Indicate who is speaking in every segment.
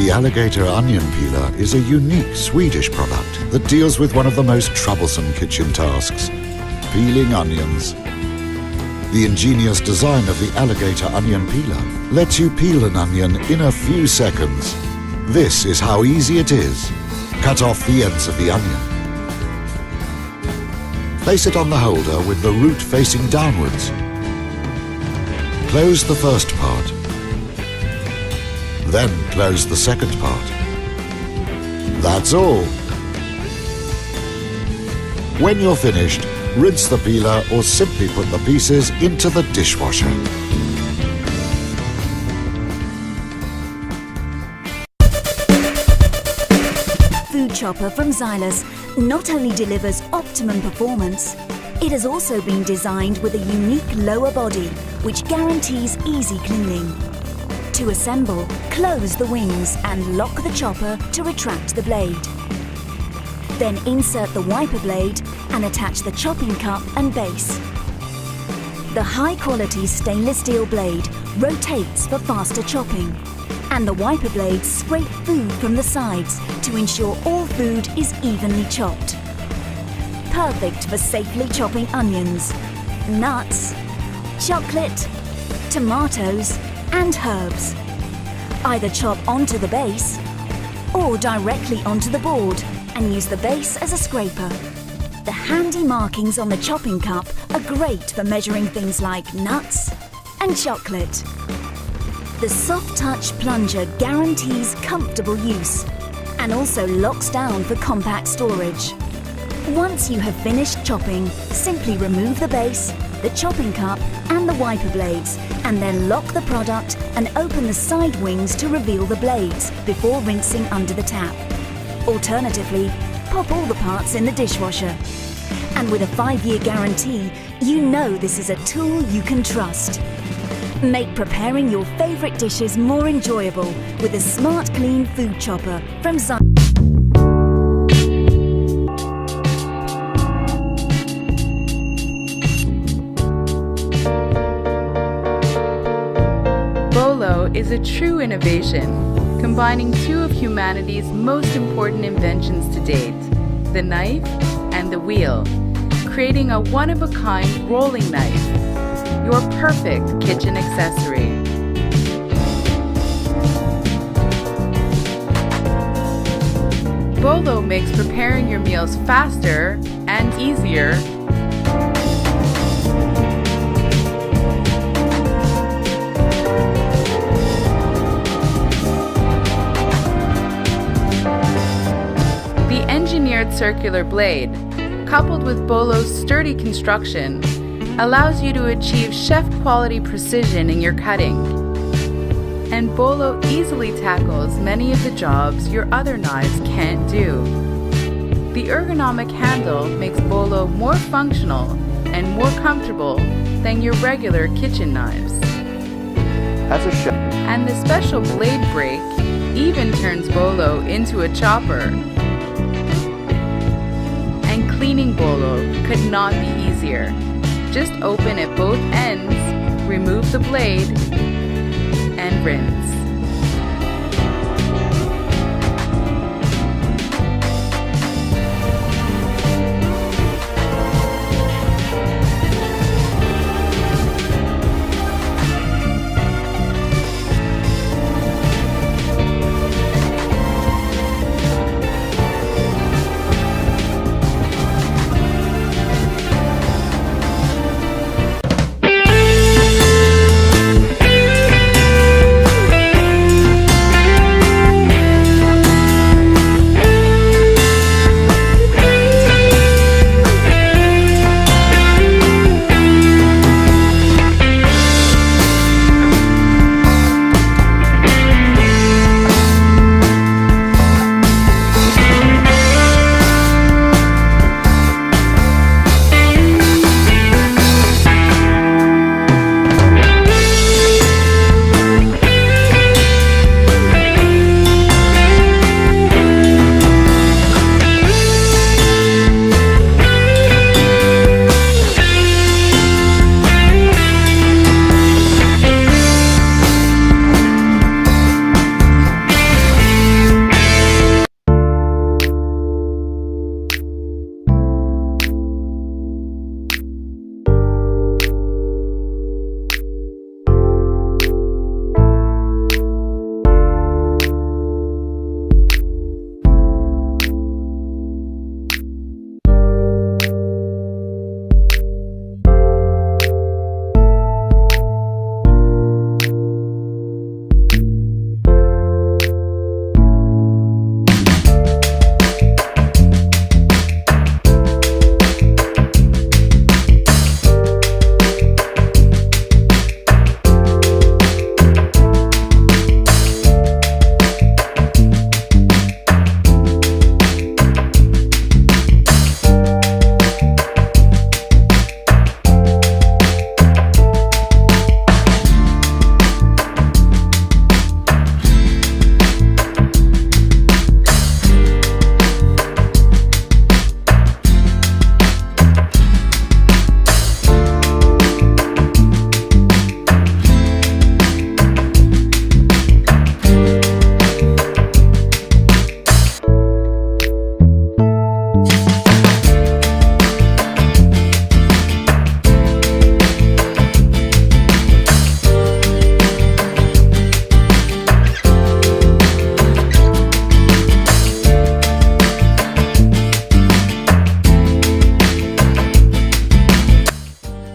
Speaker 1: The Alligator Onion Peeler is a unique Swedish product that deals with one of the most troublesome kitchen tasks, peeling onions. The ingenious design of the Alligator Onion Peeler lets you peel an onion in a few seconds. This is how easy it is. Cut off the ends of the onion. Place it on the holder with the root facing downwards. Close the first part. Then close the second part. That's all. When you're finished, rinse the peeler or simply put the pieces into the dishwasher.
Speaker 2: Food Chopper from Xylus not only delivers optimum performance, it has also been designed with a unique lower body which guarantees easy cleaning. To assemble, close the wings and lock the chopper to retract the blade. Then insert the wiper blade and attach the chopping cup and base. The high-quality stainless steel blade rotates for faster chopping, and the wiper blades scrape food from the sides to ensure all food is evenly chopped. Perfect for safely chopping onions, nuts, chocolate, tomatoes, and herbs. Either chop onto the base or directly onto the board and use the base as a scraper. The handy markings on the chopping cup are great for measuring things like nuts and chocolate. The soft touch plunger guarantees comfortable use and also locks down for compact storage. Once you have finished chopping, simply remove the base, the chopping cup and the wiper blades, and then lock the product and open the side wings to reveal the blades before rinsing under the tap. Alternatively, pop all the parts in the dishwasher. And with a 5-year guarantee, you know this is a tool you can trust. Make preparing your favourite dishes more enjoyable with a Smart Clean Food Chopper from Xylus.
Speaker 3: Bolo is a true innovation, combining two of humanity's most important inventions to date, the knife and the wheel, creating a one-of-a-kind rolling knife, your perfect kitchen accessory. Bolo makes preparing your meals faster and easier. The engineered circular blade, coupled with Bolo's sturdy construction, allows you to achieve chef-quality precision in your cutting. And Bolo easily tackles many of the jobs your other knives can't do. The ergonomic handle makes Bolo more functional and more comfortable than your regular kitchen knives.
Speaker 4: As a chef.
Speaker 3: And the special blade brake even turns Bolo into a chopper. And cleaning Bolo could not be easier. Just open at both ends, remove the blade, and rinse.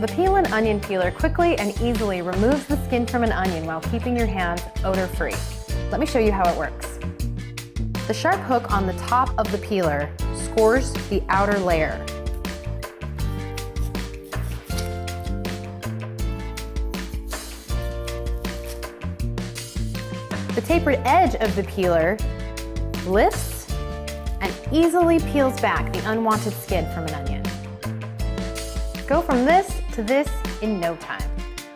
Speaker 5: The Peel and Onion Peeler quickly and easily removes the skin from an onion while keeping your hands odor-free. Let me show you how it works. The sharp hook on the top of the peeler scores the outer layer. The tapered edge of the peeler lifts and easily peels back the unwanted skin from an onion. Go from this to this in no time.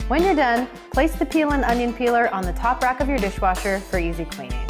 Speaker 5: When you're done, place the Peel and Onion Peeler on the top rack of your dishwasher for easy cleaning.